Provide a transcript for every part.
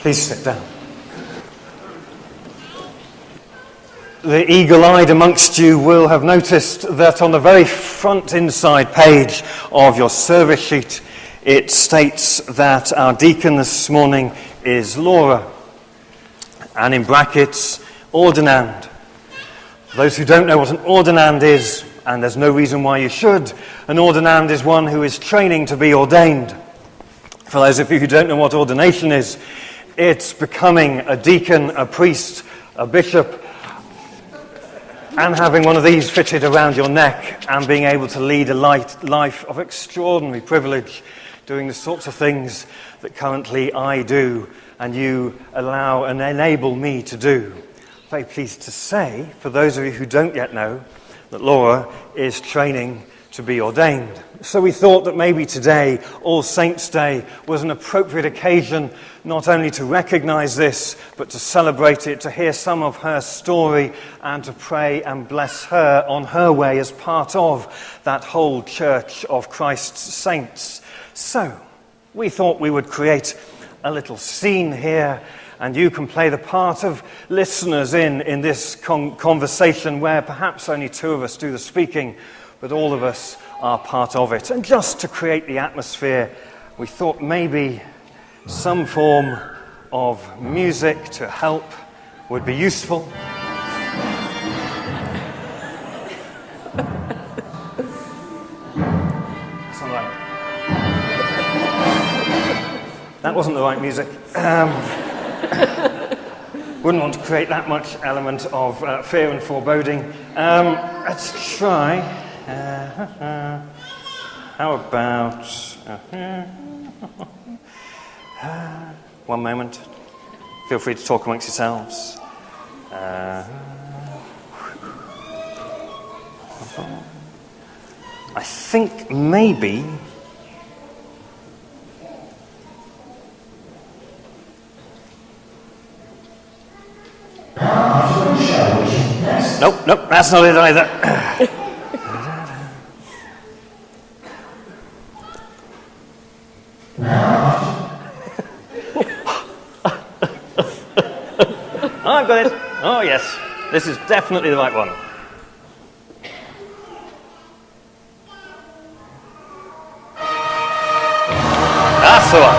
Please sit down. The eagle-eyed amongst you will have noticed that on the very front inside page of your service sheet, it states that our deacon this morning is Laura, and in brackets, Ordinand. For those who don't know what an ordinand is, and there's no reason why you should, an ordinand is one who is training to be ordained. For those of you who don't know what ordination is, it's becoming a deacon, a priest, a bishop, and having one of these fitted around your neck and being able to lead a life of extraordinary privilege, doing the sorts of things that currently I do and you allow and enable me to do. Very pleased to say, for those of you who don't yet know, that Laura is training to be ordained. So we thought that maybe today, All Saints' Day, was an appropriate occasion not only to recognize this, but to celebrate it, to hear some of her story, and to pray and bless her on her way as part of that whole Church of Christ's Saints. So we thought we would create a little scene here, and you can play the part of listeners in this conversation where perhaps only two of us do the speaking, but all of us are part of it. And just to create the atmosphere, we thought maybe some form of music to help would be useful. That's not right. That wasn't the right music. Wouldn't want to create that much element of fear and foreboding. Let's try. How about... one moment. Feel free to talk amongst yourselves. I think maybe... Nope, that's not it either. I've got it. Oh, yes. This is definitely the right one. That's the one.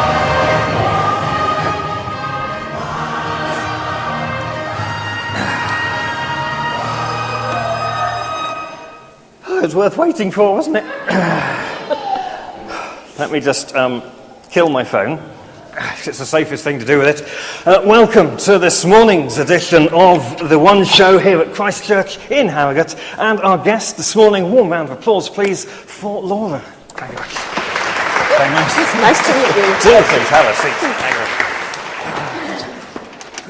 It was worth waiting for, wasn't it? Let me just kill my phone. It's the safest thing to do with it. Welcome to this morning's edition of The One Show here at Christ Church in Harrogate. And our guest this morning, warm round of applause, please, for Laura. Thank you very much. Very nice. It's nice to meet you. Do please have a seat.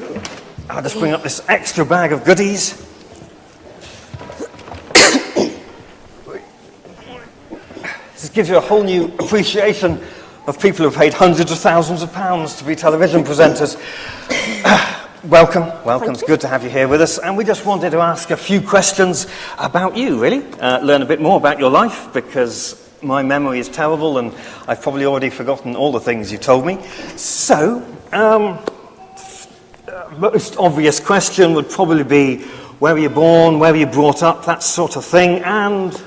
Thank you. I'll just bring up this extra bag of goodies. This gives you a whole new appreciation of people who have paid hundreds of thousands of pounds to be television presenters. Welcome. It's good to have you here with us. And we just wanted to ask a few questions about you, really. Learn a bit more about your life, because my memory is terrible and I've probably already forgotten all the things you told me. So, most obvious question would probably be, where were you born, where were you brought up, that sort of thing. And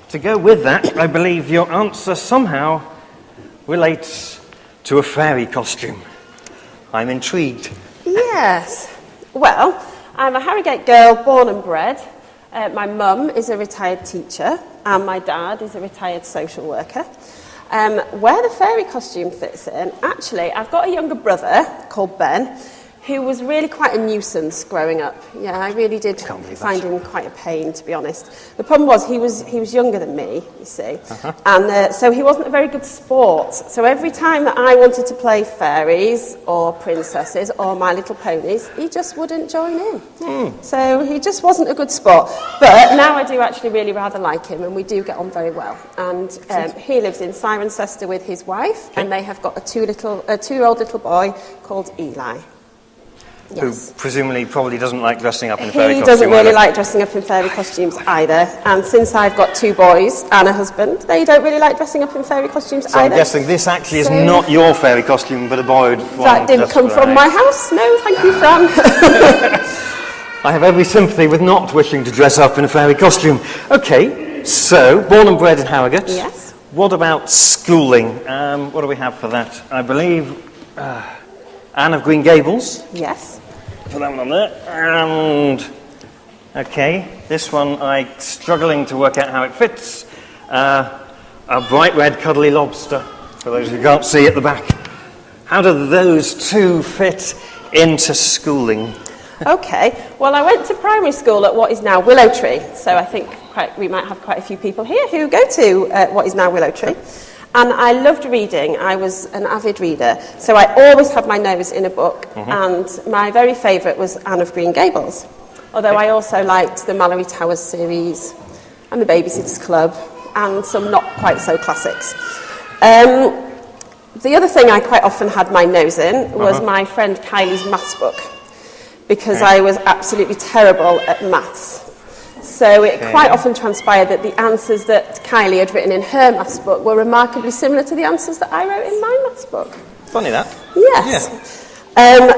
to go with that, I believe your answer somehow relates to a fairy costume. I'm intrigued. Yes. Well, I'm a Harrogate girl, born and bred. My mum is a retired teacher, and my dad is a retired social worker. Where the fairy costume fits in, actually, I've got a younger brother called Ben, who was really quite a nuisance growing up. Yeah, I really did find him quite a pain, to be honest. The problem was he was younger than me, you see, and so he wasn't a very good sport. So every time that I wanted to play fairies or princesses or My Little Ponies, he just wouldn't join in. So he just wasn't a good sport. But now I do actually really rather like him, and we do get on very well. And he lives in Cirencester with his wife, and they have got a 2-year-old little boy called Eli. Yes. who presumably probably doesn't like dressing up in a fairy He costume. doesn't really either. like dressing up in fairy costumes either. And since I've got 2 boys and a husband, they don't really like dressing up in fairy costumes So either. I'm guessing this actually is So- not your fairy costume, but a borrowed one. That didn't just come for from a- my house. No, thank you, Fran. I have every sympathy with not wishing to dress up in a fairy costume. Okay, so born and bred in Harrogate. Yes. What about schooling? What do we have for that? I believe Anne of Green Gables. Yes. Put that one on there. And okay, this one I'm struggling to work out how it fits. A bright red cuddly lobster, for those who can't see at the back. How do those two fit into schooling? Okay. Well, I went to primary school at what is now Willow Tree, so I think we might have quite a few people here who go to what is now Willow Tree. And I loved reading. I was an avid reader, so I always had my nose in a book, and my very favourite was Anne of Green Gables, although I also liked the Mallory Towers series and the Babysitter's Club and some not quite so classics. The other thing I quite often had my nose in was my friend Kylie's maths book, because I was absolutely terrible at maths. So it quite often transpired that the answers that Kylie had written in her maths book were remarkably similar to the answers that I wrote in my maths book. Funny that. Yes.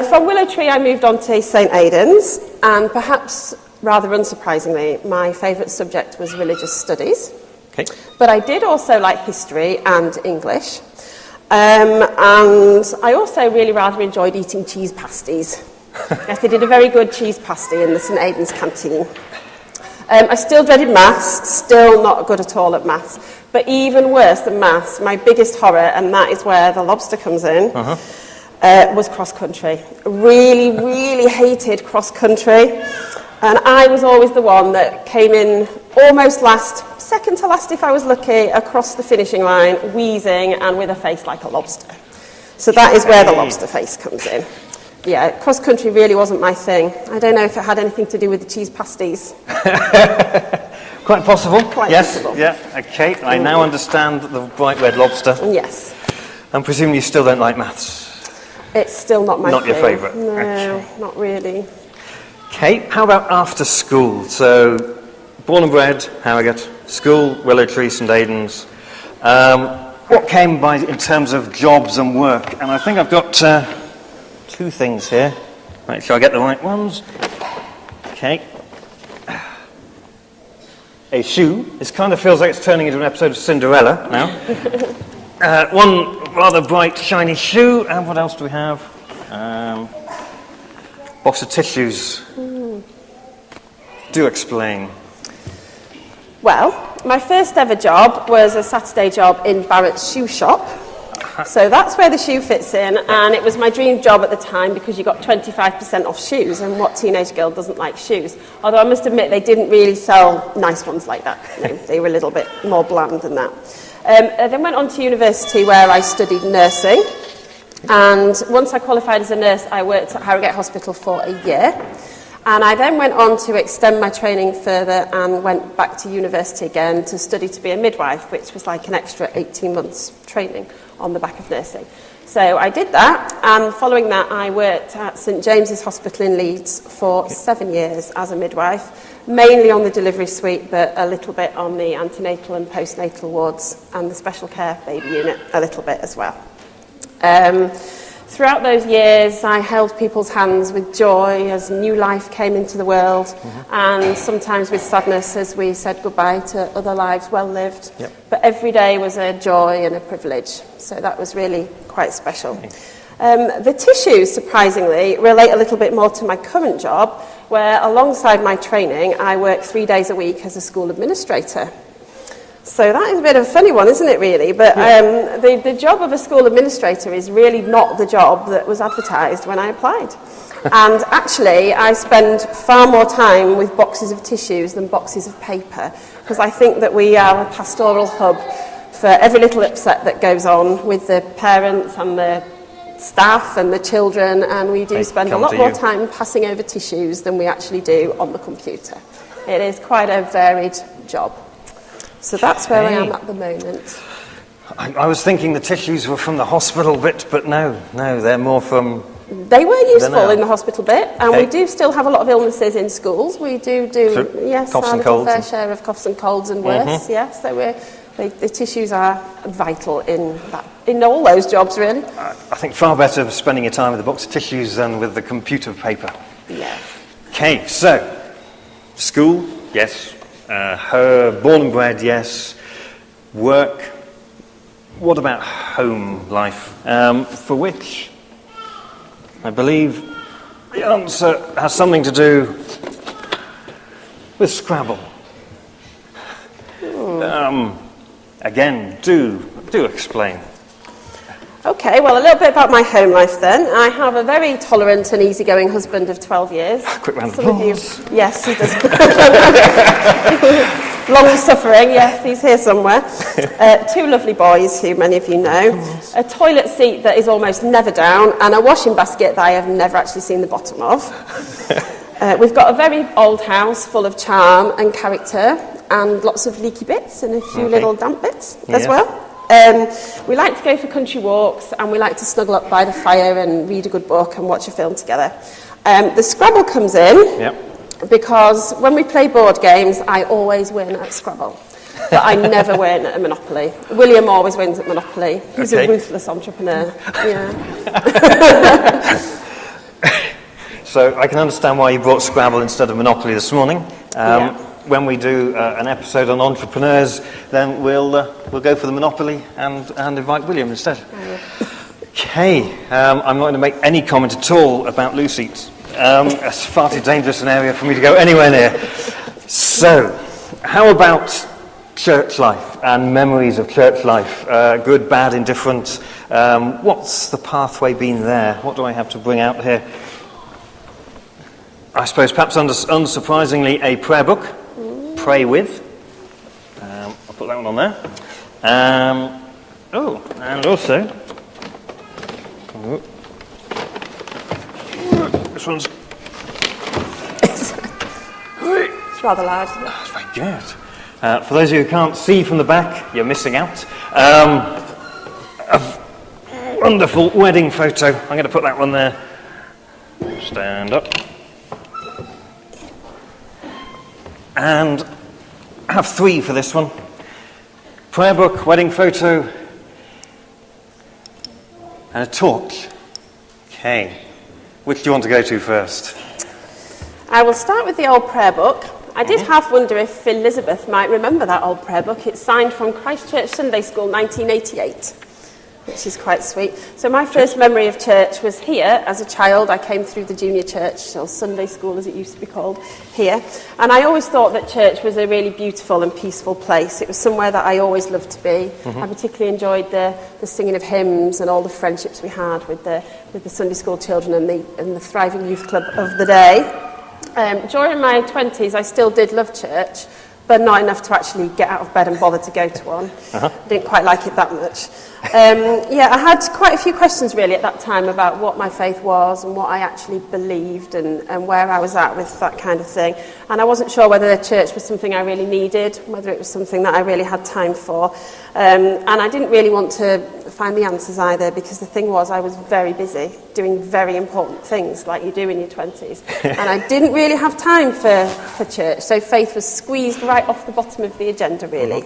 From Willow Tree I moved on to St Aidan's, and perhaps rather unsurprisingly my favourite subject was religious studies. Okay. But I did also like history and English. And I also really rather enjoyed eating cheese pasties. Yes, they did a very good cheese pasty in the St Aidan's canteen. I still dreaded maths, still not good at all at maths. But even worse than maths, my biggest horror, and that is where the lobster comes in, was cross-country. Really, really hated cross-country. And I was always the one that came in almost last, second to last if I was lucky, across the finishing line, wheezing and with a face like a lobster. So that is where the lobster face comes in. Yeah, cross-country really wasn't my thing. I don't know if it had anything to do with the cheese pasties. Quite possible. Quite yes. possible. Yeah. Okay. I now understand the bright red lobster. Yes. And presume you still don't like maths. It's still not my Not thing. your favourite? No, Okay. not really. Okay. How about after school? So, born and bred, Harrogate, school, Willow Tree, St Aidan's. What came by in terms of jobs and work? And I think I've got 2 things here. Make sure I get the right ones. Okay. A shoe. This kind of feels like it's turning into an episode of Cinderella now. One rather bright, shiny shoe. And what else do we have? Box of tissues. Do explain. Well, my first ever job was a Saturday job in Barrett's shoe shop. So that's where the shoe fits in, and it was my dream job at the time because you got 25% off shoes, and what teenage girl doesn't like shoes? Although I must admit they didn't really sell nice ones like that. No, they were a little bit more bland than that. I then went on to university where I studied nursing, and once I qualified as a nurse I worked at Harrogate Hospital for a year. And I then went on to extend my training further and went back to university again to study to be a midwife, which was like an extra 18 months training on the back of nursing. So I did that, and following that I worked at St James's Hospital in Leeds for 7 years as a midwife, mainly on the delivery suite, but a little bit on the antenatal and postnatal wards and the special care baby unit a little bit as well. Throughout those years, I held people's hands with joy as new life came into the world, and sometimes with sadness as we said goodbye to other lives well lived. Yep. But every day was a joy and a privilege, so that was really quite special. The tissues, surprisingly, relate a little bit more to my current job, where alongside my training, I work 3 days a week as a school administrator. So that is a bit of a funny one, isn't it, really? But the job of a school administrator is really not the job that was advertised when I applied. And actually, I spend far more time with boxes of tissues than boxes of paper, because I think that we are a pastoral hub for every little upset that goes on with the parents and the staff and the children, and we do spend a lot more time passing over tissues than we actually do on the computer. It is quite a varied job. So that's where I am at the moment. I was thinking the tissues were from the hospital bit, but no, they're more from They were useful in the hospital bit, and Okay. we do still have a lot of illnesses in schools. We do, yes, coughs our and little colds fair share of coughs and colds and worse, yes. So the tissues are vital in all those jobs, really. I think far better spending your time with a box of tissues than with the computer paper. Yeah. Okay, so, school, yes. Her born and bred, yes. Work. What about home life? For which I believe the answer has something to do with Scrabble. Again, do explain. Okay, well, a little bit about my home life then. I have a very tolerant and easygoing husband of 12 years. Quick round of Some of you, applause. yes, he does. Long suffering, yes, he's here somewhere. 2 lovely boys, who many of you know. A toilet seat that is almost never down, and a washing basket that I have never actually seen the bottom of. We've got a very old house full of charm and character, and lots of leaky bits and a few little damp bits as well. We like to go for country walks, and we like to snuggle up by the fire and read a good book and watch a film together. The Scrabble comes in because when we play board games, I always win at Scrabble, but I never win at Monopoly. William always wins at Monopoly. He's a ruthless entrepreneur. Yeah. So I can understand why you brought Scrabble instead of Monopoly this morning. When we do an episode on entrepreneurs, then we'll go for the Monopoly and invite William instead. Okay, I'm not going to make any comment at all about loo seats. It's far too dangerous an area for me to go anywhere near. So, how about church life and memories of church life? Good, bad, indifferent. What's the pathway been there? What do I have to bring out here? I suppose perhaps unsurprisingly a prayer book. Pray with. I'll put that one on there. And also, this one's. It's rather loud, isn't it? That's very good. For those of you who can't see from the back, you're missing out. A wonderful wedding photo. I'm going to put that one there. Stand up. And I have 3 for this one. Prayer book, wedding photo, and a torch. Okay. Which do you want to go to first? I will start with the old prayer book. I did half wonder if Elizabeth might remember that old prayer book. It's signed from Christchurch Sunday School 1988. Which is quite sweet. So my first memory of church was here. As a child, I came through the junior church, or Sunday school as it used to be called, here. And I always thought that church was a really beautiful and peaceful place. It was somewhere that I always loved to be. I particularly enjoyed the singing of hymns and all the friendships we had with the Sunday school children and the thriving youth club of the day. During my 20s, I still did love church, but not enough to actually get out of bed and bother to go to one. I didn't quite like it that much. I had quite a few questions really at that time about what my faith was and what I actually believed and where I was at with that kind of thing. And I wasn't sure whether the church was something I really needed, whether it was something that I really had time for. And I didn't really want to find the answers either, because the thing was I was very busy doing very important things like you do in your 20s. And I didn't really have time for church. So faith was squeezed right off the bottom of the agenda really.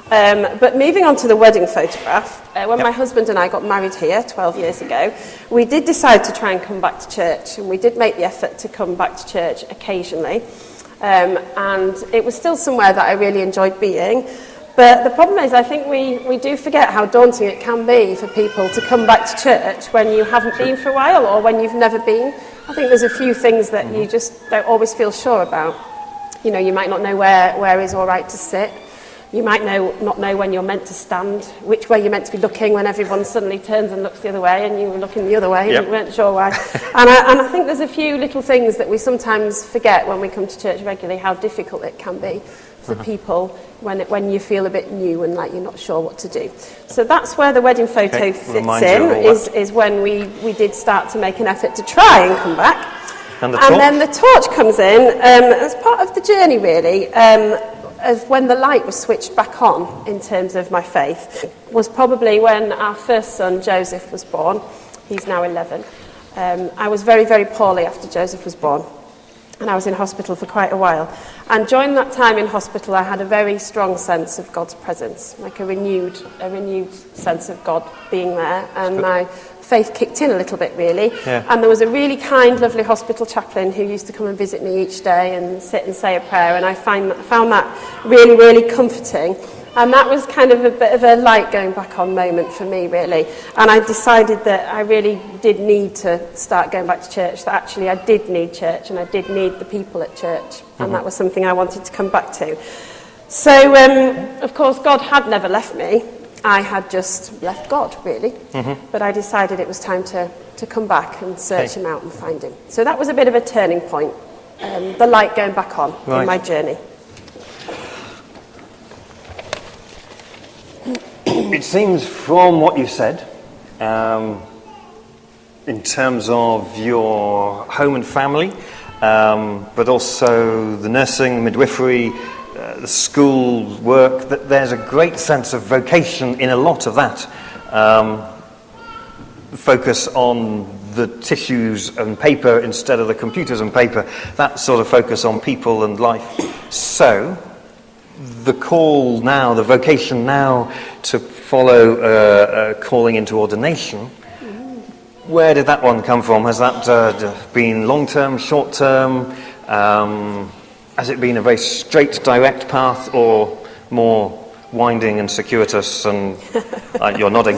But moving on to the wedding photograph, when my husband and I got married here 12 years ago, we did decide to try and come back to church, and we did make the effort to come back to church occasionally. And it was still somewhere that I really enjoyed being. But the problem is, I think we do forget how daunting it can be for people to come back to church when you haven't been for a while or when you've never been. I think there's a few things that you just don't always feel sure about. You know, you might not know where is all right to sit. You might not know when you're meant to stand, which way you're meant to be looking when everyone suddenly turns and looks the other way and you were looking the other way and you weren't sure why. And I think there's a few little things that we sometimes forget when we come to church regularly, how difficult it can be for people when you feel a bit new and like you're not sure what to do. So that's where the wedding photo fits in, is when we did start to make an effort to try and come back. And then the torch comes in as part of the journey really. Of when the light was switched back on in terms of my faith was probably when our first son Joseph was born. He's now 11. I was very, very poorly after Joseph was born, and I was in hospital for quite a while. And during that time in hospital, I had a very strong sense of God's presence, like a renewed sense of God being there, and my faith kicked in a little bit, really. Yeah. And there was a really kind, lovely hospital chaplain who used to come and visit me each day and sit and say a prayer, and I found that really, really comforting. And that was kind of a bit of a light going back on moment for me, really. And I decided that I really did need to start going back to church, that actually I did need church and I did need the people at church. And that was something I wanted to come back to. So, of course, God had never left me. I had just left God, really. But I decided it was time to come back and search him out and find him. So that was a bit of a turning point, the light going back on in my journey. It seems from what you said, in terms of your home and family, but also the nursing, midwifery, the school work, that there's a great sense of vocation in a lot of that. Focus on the tissues and paper instead of the computers and paper, that sort of focus on people and life. So, the call now, the vocation now to follow calling into ordination, where did that one come from? Has that been long-term, short-term? Has it been a very straight, direct path, or more winding and circuitous? And you're nodding.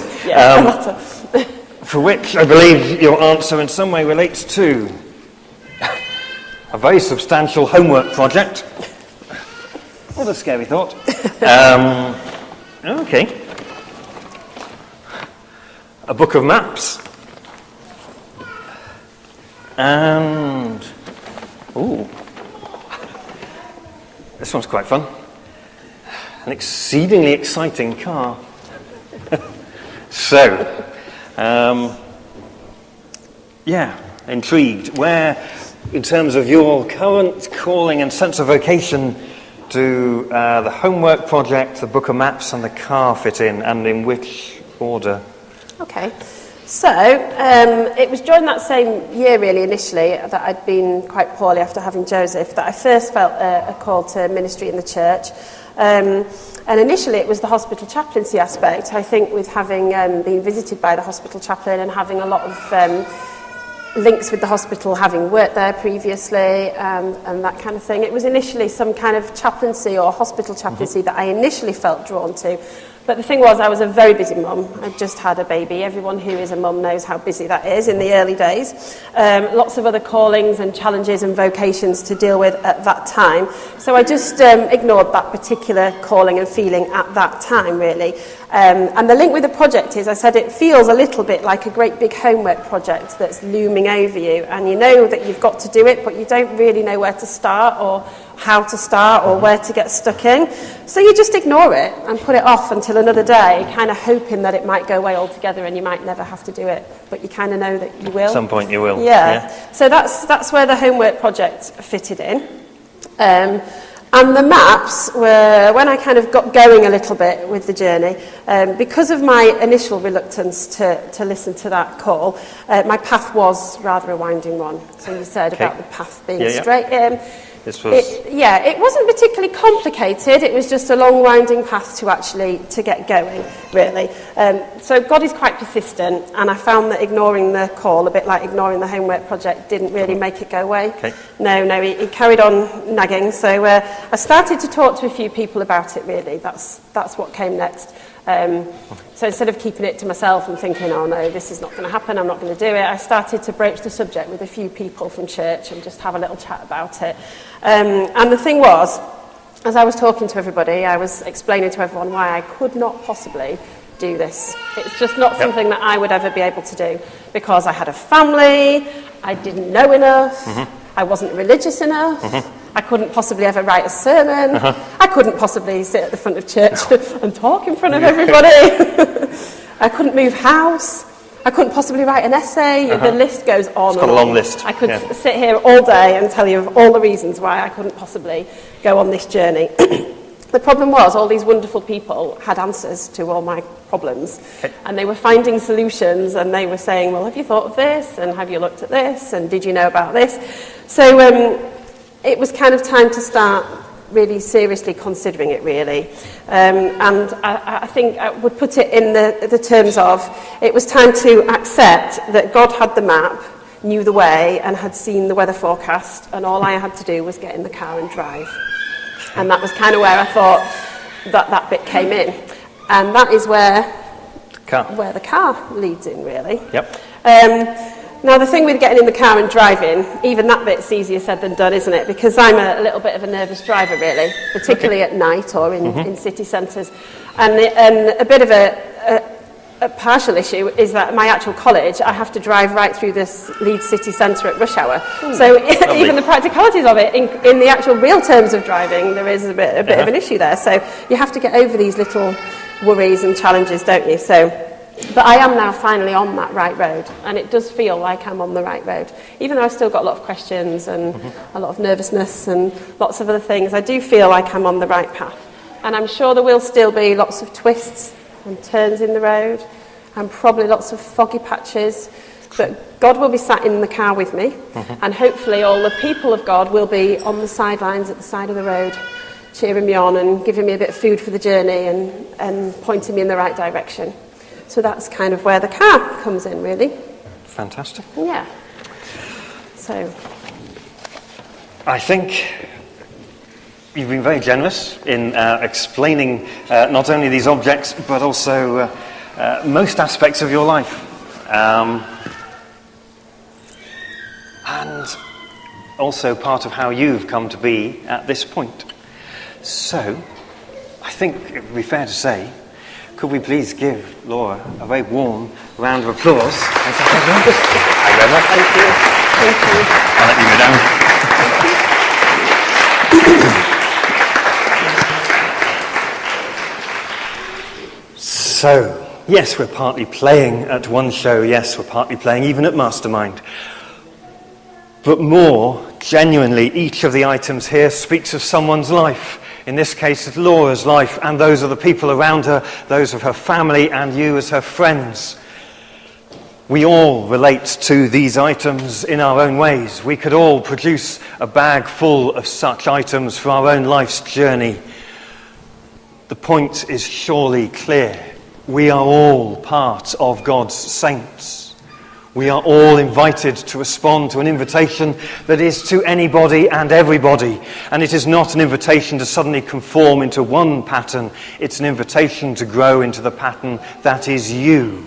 For which I believe your answer in some way relates to a very substantial homework project. What a scary thought. Okay. A book of maps. And... ooh. This one's quite fun. An exceedingly exciting car. So, intrigued. Where, in terms of your current calling and sense of vocation, do the homework project, the book of maps, and the car fit in, and in which order? Okay. So, it was during that same year, really, initially, that I'd been quite poorly after having Joseph, that I first felt a call to ministry in the church. And initially it was the hospital chaplaincy aspect. I think with having been visited by the hospital chaplain and having a lot of links with the hospital, having worked there previously, and that kind of thing, it was initially some kind of chaplaincy or hospital chaplaincy that I initially felt drawn to. But the thing was, I was a very busy mum. I'd just had a baby. Everyone who is a mum knows how busy that is in the early days. Lots of other callings and challenges and vocations to deal with at that time. So I just ignored that particular calling and feeling at that time, really. And the link with the project is, I said, it feels a little bit like a great big homework project that's looming over you. And you know that you've got to do it, but you don't really know where to start or how to start or where to get stuck in. So you just ignore it and put it off until another day, kind of hoping that it might go away altogether and you might never have to do it. But you kind of know that you will. At some point you will. Yeah. So that's where the homework project fitted in. And the maps were, when I kind of got going a little bit with the journey, because of my initial reluctance to listen to that call, my path was rather a winding one. So you said about the path being straight in. It wasn't particularly complicated. It was just a long winding path to get going, really. So God is quite persistent, and I found that ignoring the call, a bit like ignoring the homework project, didn't really make it go away. Okay. No, he carried on nagging. So I started to talk to a few people about it, really. That's what came next. So instead of keeping it to myself and thinking, oh no, this is not going to happen, I'm not going to do it, I started to broach the subject with a few people from church and just have a little chat about it. And the thing was, as I was talking to everybody, I was explaining to everyone why I could not possibly do this. It's just not something that I would ever be able to do, because I had a family, I didn't know enough, I wasn't religious enough, I couldn't possibly ever write a sermon, I couldn't possibly sit at the front of church and talk in front of everybody, I couldn't move house, I couldn't possibly write an essay. The list goes on. It's got a long list. I could sit here all day and tell you of all the reasons why I couldn't possibly go on this journey. The problem was, all these wonderful people had answers to all my problems. And they were finding solutions, and they were saying, well, have you thought of this? And have you looked at this? And did you know about this? So it was kind of time to start really seriously considering it, really. And I think I would put it in the terms of, it was time to accept that God had the map, knew the way, and had seen the weather forecast, and all I had to do was get in the car and drive. And that was kind of where I thought that bit came in. And that is where the car leads in, really. Yep. Now, the thing with getting in the car and driving, even that bit's easier said than done, isn't it? Because I'm a little bit of a nervous driver, really, particularly at night or in city centres. And a bit of a partial issue is that my actual college, I have to drive right through this Leeds city centre at rush hour. So even the practicalities of it, in the actual real terms of driving, there is a bit of an issue there. So you have to get over these little worries and challenges, don't you? But I am now finally on that right road, and it does feel like I'm on the right road. Even though I've still got a lot of questions and a lot of nervousness and lots of other things, I do feel like I'm on the right path. And I'm sure there will still be lots of twists and turns in the road, and probably lots of foggy patches, but God will be sat in the car with me, and hopefully all the people of God will be on the sidelines at the side of the road, cheering me on and giving me a bit of food for the journey and pointing me in the right direction. So that's kind of where the car comes in, really. Fantastic. Yeah. So I think you've been very generous in explaining not only these objects, but also most aspects of your life. And also part of how you've come to be at this point. So, I think it would be fair to say, could we please give Laura a very warm round of applause? Thank you very much. thank you. Thank you. I'll let you go down. So, yes, we're partly playing at one show. Yes, we're partly playing even at Mastermind. But more genuinely, each of the items here speaks of someone's life. In this case, it's Laura's life, and those of the people around her, those of her family, and you as her friends. We all relate to these items in our own ways. We could all produce a bag full of such items for our own life's journey. The point is surely clear. We are all part of God's saints. We are all invited to respond to an invitation that is to anybody and everybody. And it is not an invitation to suddenly conform into one pattern. It's an invitation to grow into the pattern that is you.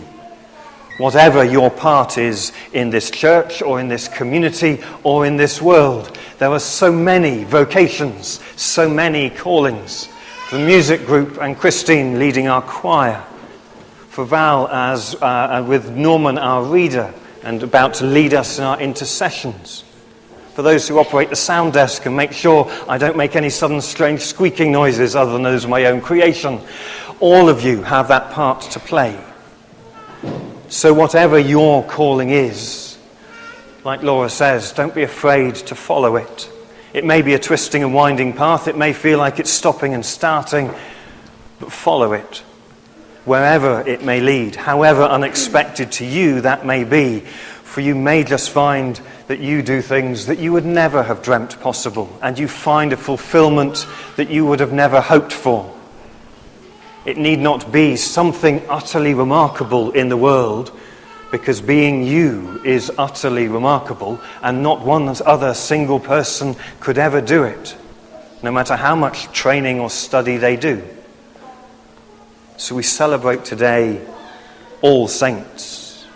Whatever your part is in this church or in this community or in this world, there are so many vocations, so many callings. The music group and Christine leading our choir. For Val as with Norman, our reader, and about to lead us in our intercessions. For those who operate the sound desk and make sure I don't make any sudden strange squeaking noises other than those of my own creation. All of you have that part to play. So whatever your calling is, like Laura says, don't be afraid to follow it. It may be a twisting and winding path. It may feel like it's stopping and starting, but follow it. Wherever it may lead, however unexpected to you that may be, for you may just find that you do things that you would never have dreamt possible, and you find a fulfillment that you would have never hoped for. It need not be something utterly remarkable in the world, because being you is utterly remarkable, and not one other single person could ever do it, no matter how much training or study they do. So we celebrate today all saints.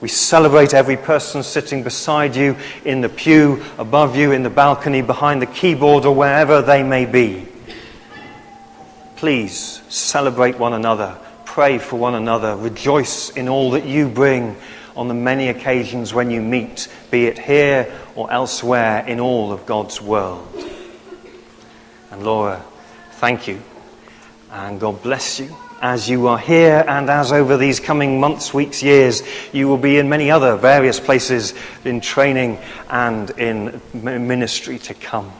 We celebrate every person sitting beside you, in the pew, above you, in the balcony, behind the keyboard, or wherever they may be. Please celebrate one another, pray for one another, rejoice in all that you bring on the many occasions when you meet, be it here or elsewhere in all of God's world. And Laura, thank you. And God bless you as you are here, and as over these coming months, weeks, years, you will be in many other various places in training and in ministry to come.